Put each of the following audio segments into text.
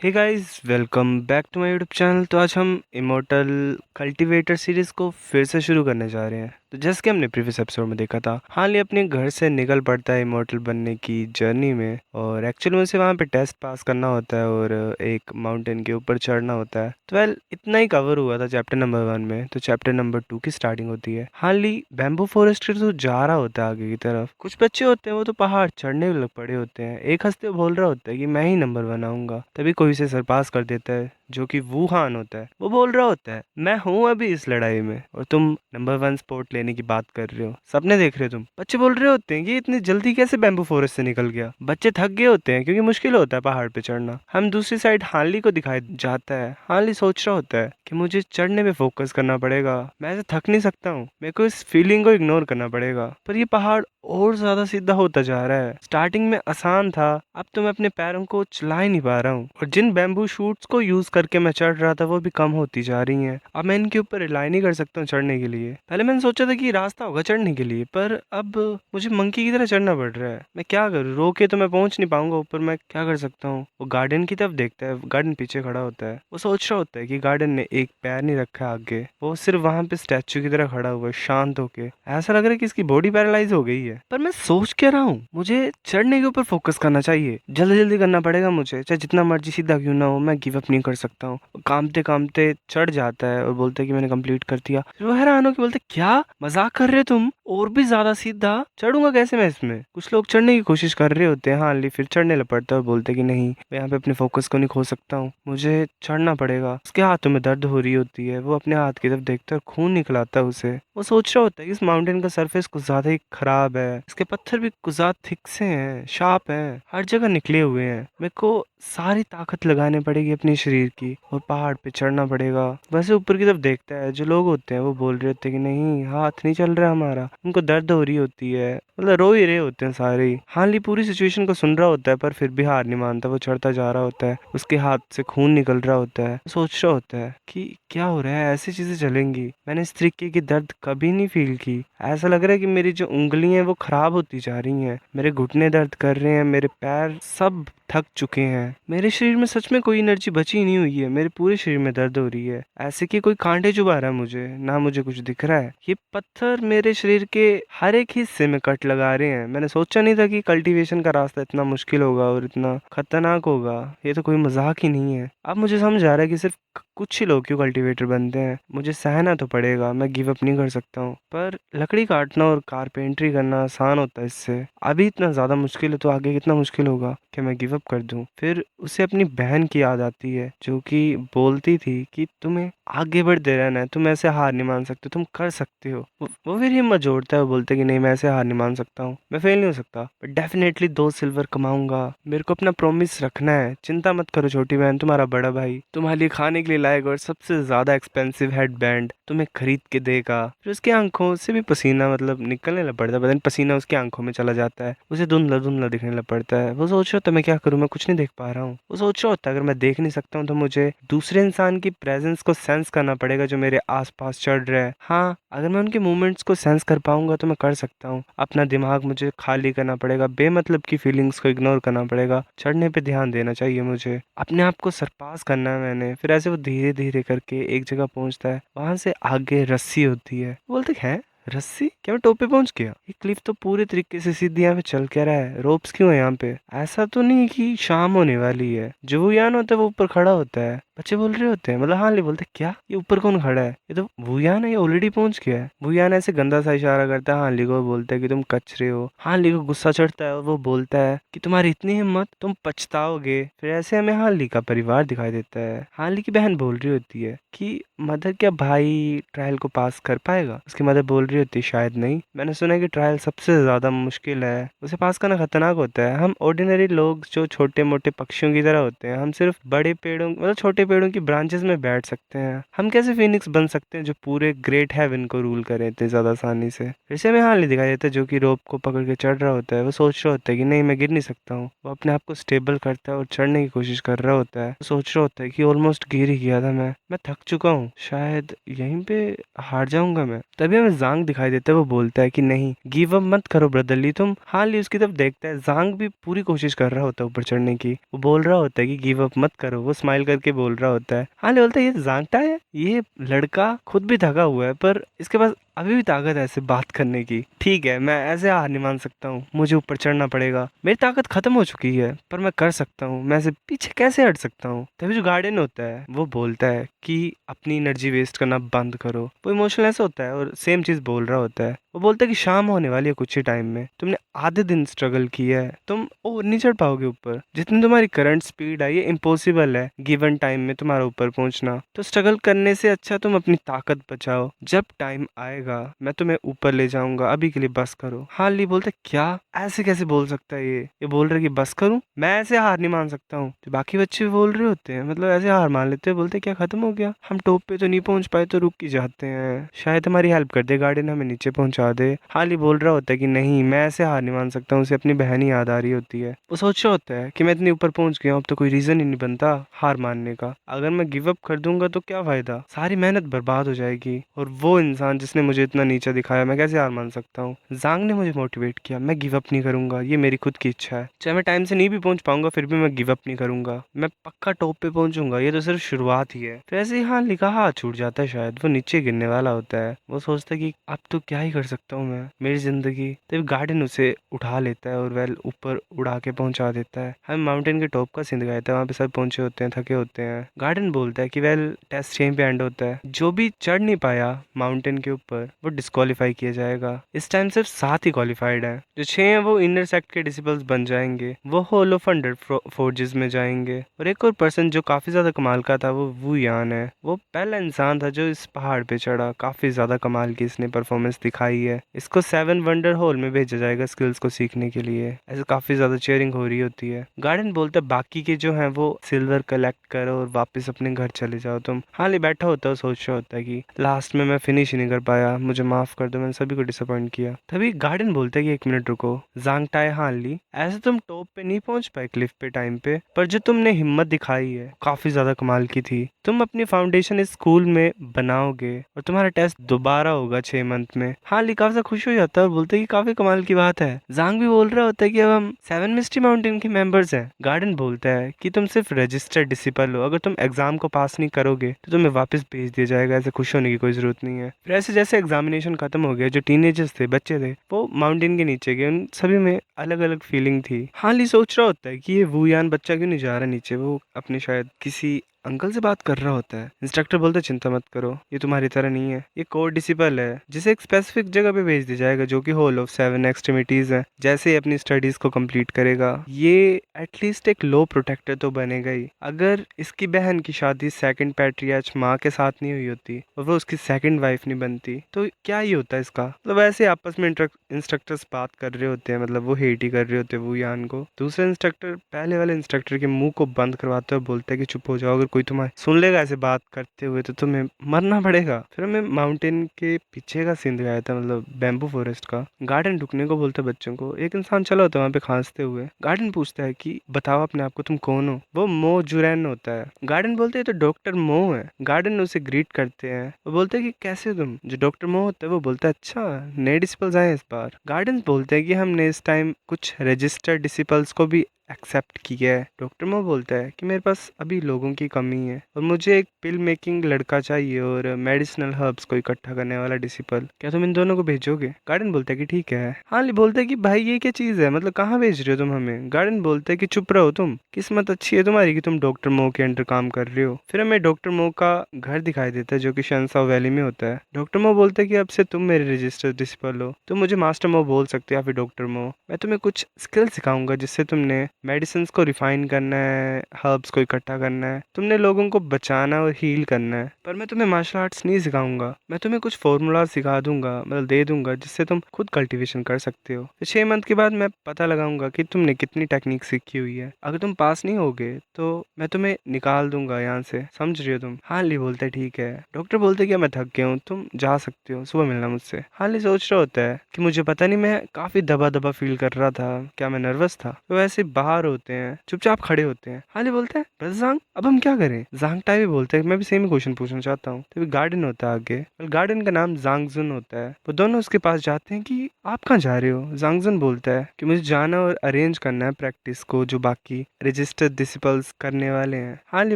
Hey guys, welcome back to my YouTube channel. तो आज हम इमोर्टल कल्टीवेटर सीरीज़ को फिर से शुरू करने जा रहे हैं। तो जैसे कि हमने प्रीवियस एपिसोड में देखा था, हाल ही अपने घर से निकल पड़ता है इमोर्टल बनने की जर्नी में, और एक्चुअली में उसे वहाँ पे टेस्ट पास करना होता है और एक माउंटेन के ऊपर चढ़ना होता है। तो वेल, इतना ही कवर हुआ था चैप्टर नंबर 1 में। तो चैप्टर नंबर 2 की स्टार्टिंग होती है। हाल ही बैम्बू फॉरेस्ट के तो जा रहा होता है आगे की तरफ। कुछ बच्चे होते हैं, वो तो पहाड़ चढ़ने लग पड़े होते हैं। एक हंसते हुए बोल रहा होता है कि मैं ही नंबर 1 आऊंगा। तभी कोई उसे सरपास कर देता है, जो कि वुहान होता है। वो बोल रहा होता है, मैं हूं अभी इस लड़ाई में, और तुम नंबर 1 स्पॉट लेने की बात कर रहे हो। सपने देख रहे हो तुम। बच्चे बोल रहे होते हैं कि इतनी जल्दी कैसे बैम्बू फॉरेस्ट से निकल गया। बच्चे थक गए होते हैं क्योंकि मुश्किल होता है पहाड़ पे चढ़ना। हम दूसरी साइड हार्ली को दिखाई जाता है। हार्ली सोच रहा होता है कि मुझे चढ़ने पे फोकस करना पड़ेगा, मैं ऐसे थक नहीं सकता हूँ। मेरे को इस फीलिंग को इग्नोर करना पड़ेगा। पर ये पहाड़ और ज्यादा सीधा होता जा रहा है। स्टार्टिंग में आसान था, अब तो मैं अपने पैरों को चला ही नहीं पा रहा हूँ, और जिन बैम्बू शूट्स को यूज करके मैं चढ़ रहा था वो भी कम होती जा रही हैं। अब मैं इनके ऊपर रिलाई नहीं कर सकता हूँ चढ़ने के लिए। पहले मैंने सोचा था कि ये रास्ता होगा चढ़ने के लिए, पर अब मुझे मंकी की तरह चढ़ना पड़ रहा है। मैं क्या करूँ, रो के तो मैं पहुंच नहीं पाऊंगा ऊपर। मैं क्या कर सकता हूँ। वो गार्डन की तरफ देखता है। गार्डन पीछे खड़ा होता है। वो सोच रहा होता है कि गार्डन ने एक पैर नहीं रखा है आगे। वो सिर्फ वहां पे स्टैचू की तरह खड़ा हुआ है, शांत होके। ऐसा लग रहा है कि इसकी बॉडी पैरालाइज हो गई है। पर मैं सोच क्या रहा हूँ, मुझे चढ़ने के ऊपर फोकस करना चाहिए। जल्दी जल्दी करना पड़ेगा मुझे, चाहे जितना मर्जी सीधा क्यों ना हो। मैं गिव अप नहीं कर सकता हूँ। कामते कामते चढ़ जाता है और बोलता है कि मैंने कंप्लीट कर दिया। फिर वो हैरान हो के बोलते, क्या मजाक कर रहे हो तुम, और भी ज्यादा सीधा चढ़ूंगा कैसे मैं इसमें। कुछ लोग चढ़ने की कोशिश कर रहे होते हैं। हाँ ली फिर चढ़ने लग पड़ता है और बोलते कि नहीं, मैं यहाँ पे अपने फोकस को नहीं खो सकता हूँ, मुझे चढ़ना पड़ेगा। उसके हाथों में दर्द हो रही होती है। वो अपने हाथ की तरफ देखता है और खून निकलाता है उसे। वो सोच रहा होता है कि इस माउंटेन का सरफेस कुछ ज्यादा ही खराब है। इसके पत्थर भी कुछ ज्यादा थिक से हैं, शार्प हैं, हर जगह निकले हुए हैं। मेरे को सारी ताकत लगाने पड़ेगी अपने शरीर की और पहाड़ पे चढ़ना पड़ेगा। वैसे ऊपर की तरफ देखता है। जो लोग होते हैं वो बोल रहे होते हैं कि नहीं, हाथ नहीं चल रहा हमारा। उनको दर्द हो रही होती है, मतलब रो ही रहे होते हैं सारे ही। हाल ही पूरी सिचुएशन को सुन रहा होता है, पर फिर भी हार नहीं मानता। वो चढ़ता जा रहा होता है। उसके हाथ से खून निकल रहा होता है। सोच रहा होता है कि क्या हो रहा है, ऐसी चीजें चलेंगी। मैंने इस तरीके की दर्द कभी नहीं फील की। ऐसा लग रहा है कि मेरी जो उंगलियां हैं वो खराब होती जा रही हैं। मेरे घुटने दर्द कर रहे हैं, मेरे पैर सब थक चुके हैं। मेरे शरीर में सच में कोई एनर्जी बची नहीं हुई है। मेरे पूरे शरीर में दर्द हो रही है, ऐसे कि कोई कांटे चुभा रहा है मुझे, ना मुझे कुछ दिख रहा है। ये पत्थर मेरे शरीर के हर एक हिस्से में कट लगा रहे हैं। मैंने सोचा नहीं था कि कल्टीवेशन का रास्ता इतना मुश्किल होगा और इतना खतरनाक होगा। ये तो कोई मजाक ही नहीं है। अब मुझे समझ आ रहा है कि सिर्फ कुछ ही लोग क्यों कल्टीवेटर बनते हैं। मुझे सहना तो पड़ेगा, मैं गिव अप नहीं कर सकता हूँ। पर लकड़ी काटना और कारपेंट्री करना आसान होता है इससे। अभी इतना ज्यादा मुश्किल है तो आगे कितना मुश्किल होगा। कि मैं गिव अप कर दूं। फिर उसे अपनी बहन की याद आती है, जो कि बोलती थी कि तुम्हें आगे बढ़ते रहना है, तुम ऐसे हार नहीं मान सकते, तुम कर सकते हो। वो फिर हिम्मत जोड़ता है। वो बोलते कि नहीं, मैं ऐसे हार नहीं मान सकता हूँ, मैं फेल नहीं हो सकता, बट डेफिनेटली 2 सिल्वर कमाऊंगा। मेरे को अपना प्रॉमिस रखना है। चिंता मत करो छोटी बहन, तुम्हारा बड़ा भाई तुम्हारे लिए खाने के लिए लाएगा और सबसे ज्यादा एक्सपेंसिव हेड बैंड तुम्हें खरीद के देगा। फिर उसकी आंखों से भी पसीना मतलब निकलने लग पड़ता है। पता नहीं पसीना उसकी आंखों में चला जाता है। उसे धुंधला धुंधला दिखने लग पड़ता है। वो सोच रहा होता है मैं क्या करूं, मैं कुछ नहीं देख पा रहा हूँ। वो सोच रहा होता है अगर मैं देख नहीं सकता हूँ तो मुझे दूसरे इंसान की प्रेजेंस को सेंस करना पड़ेगा जो मेरे आसपास चढ़ रहा है। हाँ, अगर मैं उनके मूवमेंट्स को सेंस कर पाऊंगा तो मैं कर सकता हूँ। अपना दिमाग मुझे खाली करना पड़ेगा, बेमतलब की फीलिंग्स को इग्नोर करना पड़ेगा, चढ़ने पे ध्यान देना चाहिए मुझे, अपने आप को सरपास करना है मैंने। फिर ऐसे वो धीरे धीरे करके एक जगह पहुंचता है। वहां से आगे रस्सी होती है। बोलते हैं रस्सी, क्या मैं टॉप पे पहुंच गया। ये क्लिफ तो पूरे तरीके से सीधी यहाँ पे चल क्या रहा है, रोप्स क्यों है यहाँ पे। ऐसा तो नहीं कि शाम होने वाली है। जो वुयान होता है वो ऊपर खड़ा होता है। बच्चे बोल रहे होते हैं, मतलब हाँ ले बोलते क्या ये ऊपर कौन खड़ा है, ये तो वुयान है, ये ऑलरेडी पहुंच गया है। वुयान ऐसे गंदा सा इशारा करता है हानली को, बोलता है कि तुम कचरे हो। हानली को गुस्सा चढ़ता है और वो बोलता है कि तुम्हारी इतनी हिम्मत, तुम पछताओगे। फिर ऐसे हमें हानली का परिवार दिखाई देता है। हानली की बहन बोल रही होती है कि मदर, क्या भाई ट्रायल को पास कर पाएगा। उसकी मदर बोल रही होती है शायद नहीं, मैंने सुना है कि ट्रायल सबसे ज्यादा मुश्किल है, उसे पास करना खतरनाक होता है। हम ऑर्डिनरी लोग जो छोटे मोटे पक्षियों की तरह होते हैं, हम सिर्फ बड़े पेड़ों मतलब छोटे पेड़ों की ब्रांचेस में बैठ सकते हैं? हम कैसे फिनिक्स बन सकते हैं जो पूरे ग्रेट हेवन को रूल करें इतनी ज्यादा आसानी से? फिर से हमें हाल नहीं दिखाई देता जो कि रोप को पकड़ के चढ़ रहा होता है। वो सोच रहा होता है कि नहीं, मैं गिर नहीं सकता हूँ। वो अपने आप को स्टेबल करता है और चढ़ने की कोशिश कर रहा होता है। वो सोच रहा होता है कि ऑलमोस्ट गिर ही गया था, मैं थक चुका हूँ, शायद यहीं पे हार जाऊंगा मैं। तभी हमें जांग दिखाई देता है। वो बोलता है कि नहीं, गिव अप मत करो ब्रदरली। तुम हाल ही उसकी तरफ देखता है। जांग भी पूरी कोशिश कर रहा होता है ऊपर चढ़ने की। वो बोल रहा होता है कि गिव अप मत करो। वो स्माइल करके बोल रहा होता है। हाल ही बोलता है, ये जांगटा है, ये लड़का खुद भी थका हुआ है पर इसके पास अभी भी ताकत है ऐसे बात करने की। ठीक है, मैं ऐसे हार नहीं मान सकता हूँ, मुझे ऊपर चढ़ना पड़ेगा। मेरी ताकत खत्म हो चुकी है पर मैं कर सकता हूँ। मैं ऐसे पीछे कैसे हट सकता हूँ? तभी जो गार्डन होता है वो बोलता है कि अपनी एनर्जी वेस्ट करना बंद करो। वो इमोशनल ऐसा होता है और सेम चीज बोल रहा होता है। वो बोलता है कि शाम होने वाली है कुछ ही टाइम में। तुमने आधे दिन स्ट्रगल किया है, तुम और नहीं चढ़ पाओगे ऊपर। जितनी तुम्हारी करंट स्पीड है ये इम्पॉसिबल है गिवन टाइम में तुम्हारा ऊपर पहुंचना। तो स्ट्रगल करने से अच्छा तुम अपनी ताकत बचाओ। जब टाइम आएगा मैं तुम्हें ऊपर ले जाऊंगा, अभी के लिए बस करो। हाल ही बोलता है, क्या ऐसे कैसे बोल सकता है ये बोल रहा है कि बस करूं? मैं ऐसे हार नहीं मान सकता हूँ। तो बाकी बच्चे भी बोल रहे होते हैं, मतलब ऐसे हार मान लेते हैं। बोलते हैं, क्या खत्म हो गया? हम टॉप पे तो नहीं पहुंच पाए तो रुक ही जाते हैं, शायद हमारी हेल्प कर दे गार्डन, हमें नीचे पहुंचा दे। हाल ही बोल रहा होता है कि नहीं, मैं ऐसे हार नहीं मान सकता हूँ। उसे अपनी बहन ही याद आ रही होती है। वो सोच रहा होता है कि मैं इतनी ऊपर पहुंच गया हूं, अब तो कोई रीजन ही नहीं बनता हार मानने का। अगर मैं गिव अप कर दूंगा तो क्या फायदा, सारी मेहनत बर्बाद हो जाएगी। और वो इंसान जिसने मुझे इतना नीचा दिखाया, मैं कैसे हार मान सकता हूँ? जांग ने मुझे मोटिवेट किया, मैं गिव अप नहीं करूंगा, ये मेरी खुद की इच्छा है। चाहे मैं टाइम से नहीं भी पहुंच पाऊंगा फिर भी मैं गिव अप नहीं करूंगा, मैं पक्का टॉप पे पहुंचूंगा। ये तो सिर्फ शुरुआत ही है। फिर ऐसे ही हाल लिखा हाथ छूट जाता है, शायद वो नीचे गिरने वाला होता है। वो सोचता है कि अब तो क्या ही कर सकता हूँ मैं, मेरी जिंदगी। तब गार्डन उसे उठा लेता है और वेल ऊपर उड़ा के पहुंचा देता है। हमें माउंटेन के टॉप का सीन दिखाया था, वहाँ पे सब पहुंचे होते हैं, थके होते हैं। गार्डन बोलता है कि वेल टेस्ट यहीं पे एंड होता है। जो भी चढ़ नहीं पाया माउंटेन के ऊपर वो डिस्क्वालीफाई किया जाएगा। इस टाइम सिर्फ 7 ही क्वालिफाइड हैं। जो 6 हैं वो इनर सेक्ट के डिसिपल्स बन जाएंगे, वो हॉल ऑफ अंडर फोर्जेस में जाएंगे। और एक और पर्सन जो काफी ज्यादा कमाल का था वो वू यान है। वो पहला इंसान था जो इस पहाड़ पे चढ़ा। काफी ज्यादा कमाल की इसने परफॉर्मेंस दिखाई है। इसको 7 वंडर हॉल में भेजा जाएगा स्किल्स को सीखने के लिए। ऐसे काफी ज्यादा चेयरिंग हो रही होती है। गार्डन बोलता है बाकी के जो हैं वो सिल्वर कलेक्ट करो और वापस अपने घर चले जाओ तुम। हाल ही बैठा होता है, सोच रहा होता है कि लास्ट में मैं फिनिश ही नहीं कर पाया, मुझे माफ कर दो, मैंने सभी को डिसअपॉइंट किया। तभी गार्डन बोलता है कि एक मिनट रुको जांगटाए हाल ली, ऐसे तुम टॉप पे नहीं पहुंच पाए क्लिफ पे टाइम पे, पर जो तुमने हिम्मत दिखाई है काफी ज्यादा कमाल की थी। तुम अपनी फाउंडेशन इस स्कूल में बनाओगे और तुम्हारा टेस्ट दोबारा होगा 6 मंथ में। हाल ही काफी खुश हो जाता है और बोलते है कि काफी कमाल की बात है। जांग भी बोल रहा होता है कि अब हम 7 मिस्टी माउंटेन के मेंबर्स हैं। गार्डन बोलता है कि तुम सिर्फ रजिस्टर्ड डिसिपल हो, अगर तुम एग्जाम को पास नहीं करोगे तो तुम्हें वापस भेज दिया जाएगा। ऐसे खुश होने की कोई जरूरत नहीं है। फिर ऐसे जैसे एग्जामिनेशन खत्म हो गया, जो टीनेजर्स थे, बच्चे थे, वो माउंटेन के नीचे गए। उन सभी में अलग अलग फीलिंग थी। हाल ही सोच रहा होता है कि ये वूयान बच्चा क्यों नहीं जा रहा नीचे। वो अपने शायद किसी अंकल से बात कर रहा होता है। इंस्ट्रक्टर बोलता है चिंता मत करो, ये तुम्हारी तरह नहीं है, ये कोर डिसिपल है जिसे एक स्पेसिफिक जगह पे भेज दिया जाएगा जो कि होल ऑफ 7 एक्सट्रीमिटीज है। जैसे ही अपनी स्टडीज को कंप्लीट करेगा ये एटलीस्ट एक लो प्रोटेक्टर तो बनेगा ही। अगर इसकी बहन की शादी सेकंड पैट्रियार्च माँ के साथ नहीं हुई होती और वो उसकी सेकंड वाइफ नहीं बनती तो क्या ही होता है इसका। मतलब वैसे आपस में इंस्ट्रक्टर्स बात कर रहे होते हैं, मतलब वो हेट ही कर रहे होते हैं वो यान को। दूसरे इंस्ट्रक्टर पहले वाले इंस्ट्रक्टर के मुंह को बंद करवाते हुए बोलता है कि चुप हो जाओ, अगर कोई तुम्हें सुन लेगा ऐसे बात करते हुए तो तुम्हें मरना पड़ेगा। फिर हमें माउंटेन के पीछे का सीन दिखाया था, मतलब बैम्बू फॉरेस्ट का। गार्डन रुकने को बोलता है बच्चों को। एक इंसान चला होता है वहाँ पे खांसते हुए। गार्डन पूछता है कि बताओ अपने आप को, तुम कौन हो? वो मो जुरैन होता है। गार्डन बोलते हैं तो डॉक्टर मो है। गार्डन उसे ग्रीट करते हैं। वो बोलते हैं कि कैसे हो तुम? जो डॉक्टर मो होता है वो बोलता है अच्छा नए डिसिपल्स आए इस बार। गार्डन बोलते हैं कि हमने इस टाइम कुछ रजिस्टर्ड डिसिपल्स को भी एक्सेप्ट किया है। डॉक्टर मो बोलता है कि मेरे पास अभी लोगों की कमी है और मुझे एक पिल मेकिंग लड़का चाहिए और मेडिसिनल हर्ब्स को इकट्ठा करने वाला डिसिपल। क्या तुम इन दोनों को भेजोगे? गार्डन बोलता है कि ठीक है। हाल बोलता है कि भाई ये क्या चीज है, मतलब कहाँ भेज रहे हो तुम हमें? गार्डन बोलता है कि चुप रहो तुम, किस्मत अच्छी है तुम्हारी कि तुम डॉक्टर मो के अंडर काम कर रहे हो। फिर हमें डॉक्टर मो का घर दिखाई देता है जो कि शनसाओ वैली में होता है। डॉक्टर मो बोलते हैं कि अब से तुम मेरे रजिस्टर्ड डिसिपल हो, तुम मुझे मास्टर मो बोल सकते हो या फिर डॉक्टर मो। मैं तुम्हें कुछ स्किल सिखाऊंगा जिससे तुमने मेडिसिन को रिफाइन करना है, हर्ब्स को इकट्ठा करना है, तुमने लोगों को बचाना और हील करना है। पर मैं तुम्हें मार्शल आर्ट्स नहीं सिखाऊंगा, मैं तुम्हें कुछ फॉर्मूला सिखा दूंगा, मतलब दे दूंगा, जिससे तुम खुद कल्टीवेशन कर सकते हो। 6 मंथ के बाद मैं पता लगाऊंगा कि तुमने कितनी टेक्निक सीखी हुई है। अगर तुम पास नहीं होगे तो मैं तुम्हें निकाल दूंगा यहाँ से, समझ रही हो तुम? हार्ली बोलते ठीक है। डॉक्टर बोलते क्या मैं थक गया हूँ, तुम जा सकते हो, सुबह मिलना मुझसे। हार्ली सोच रहा होता है कि मुझे पता नहीं, मैं काफी दबा दबा फील कर रहा था, क्या मैं नर्वस था? तो ऐसे बाहर होते हैं, चुपचाप खड़े होते हैं। हार्ली बोलते हैं बस जांग, अब हम क्या करें? जांग टाई भी बोलते हैं मैं भी सेम ही क्वेश्चन पूछना चाहता हूँ। तो गार्डन होता है आगे, गार्डन का नाम जांगजुन होता है। वो दोनों उसके पास जाते हैं कि आप कहाँ जा रहे हो? जांगजुन बोलता है कि मुझे जाना और अरेंज करना है प्रैक्टिस को, जो बाकी रजिस्टर्ड डिसिपल्स करने वाले हैं। हार्ली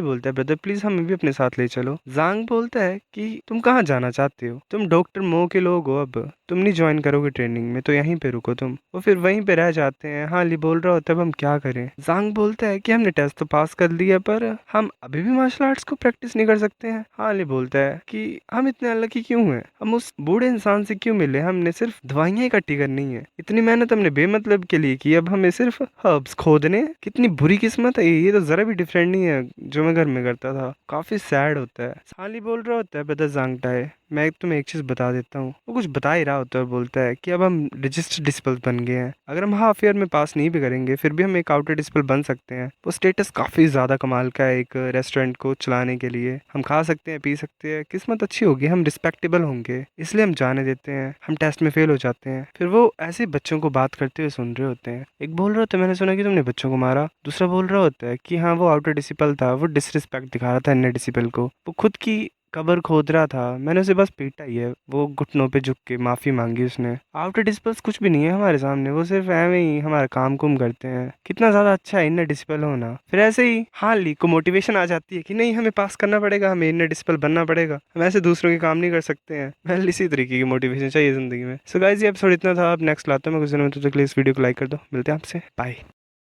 बोलता है ब्रदर प्लीज हमें भी अपने साथ ले चलो। जांग बोलता है कि तुम कहाँ जाना चाहते हो? तुम डॉक्टर मो के लोग हो, अब तुम नहीं ज्वाइन करोगे ट्रेनिंग में, तो यहीं पे रुको तुम। वो फिर वहीं पे रह जाते हैं। हार्ली बोल रहा होता है अब हम क्या करें? जांग बोलता है कि हमने टेस्ट तो पास कर लिया, पर हम अभी भी मार्शल आर्ट्स को प्रैक्टिस नहीं कर सकते हैं। हार्ली बोलता है कि हम इतने अनलकी क्यों हैं? हम उस बूढ़े इंसान से क्यों मिले? हमने सिर्फ दवाइयां इकट्ठी करनी है, इतनी मेहनत हमने बेमतलब के लिए की, अब हमें सिर्फ हर्ब्स खोदने हैं? कितनी बुरी किस्मत है ये तो जरा भी डिफरेंट नहीं है जो मैं घर में करता था। काफी सैड होता है। हार्ली बोल रहा होता है ब्रदर जांगटाई मैं तुम्हें एक चीज बता देता हूँ। वो कुछ बता ही रहा होता है और बोलता है कि अब हम रजिस्टर्ड डिसिपल बन गए हैं, अगर हम हाफ ईयर में पास नहीं भी करेंगे फिर भी हम एक आउटर डिसिपल बन सकते हैं। वो स्टेटस काफी ज्यादा कमाल का है एक रेस्टोरेंट को चलाने के लिए। हम खा सकते हैं, पी सकते हैं, किस्मत अच्छी होगी, हम रिस्पेक्टेबल होंगे, इसलिए हम जाने देते हैं। हम टेस्ट में फेल हो जाते हैं। फिर वो ऐसे बच्चों को बात करते हुए सुन रहे होते हैं। एक बोल रहा होता है मैंने सुना कि तुमने बच्चों को मारा। दूसरा बोल रहा होता है कि हाँ वो आउटर डिसिपल था, वो डिसरिस्पेक्ट दिखा रहा था इनर डिसिपल को, वो खुद की कबर खोद रहा था, मैंने उसे बस पीटा ही है। वो घुटनों पे झुक के माफी मांगी उसने। आउटर डिसिपल्स कुछ भी नहीं है हमारे सामने, वो सिर्फ ऐਵੇਂ ही हमारा काम कुम करते हैं। कितना ज्यादा अच्छा है इनर डिसिपल होना। फिर ऐसे ही हार्ली को मोटिवेशन आ जाती है कि नहीं हमें पास करना पड़ेगा, हमें इनर डिसिपल बनना पड़ेगा, हम ऐसे दूसरों के काम नहीं कर सकते हैं। वेल इसी तरीके की मोटिवेशन चाहिए जिंदगी में। सो गाइस ये एपिसोड इतना था, अब नेक्स्ट लाता हूँ मैं कुछ दिनों में। तो तक के लिए इस वीडियो को लाइक कर दो। मिलते हैं आपसे, बाय।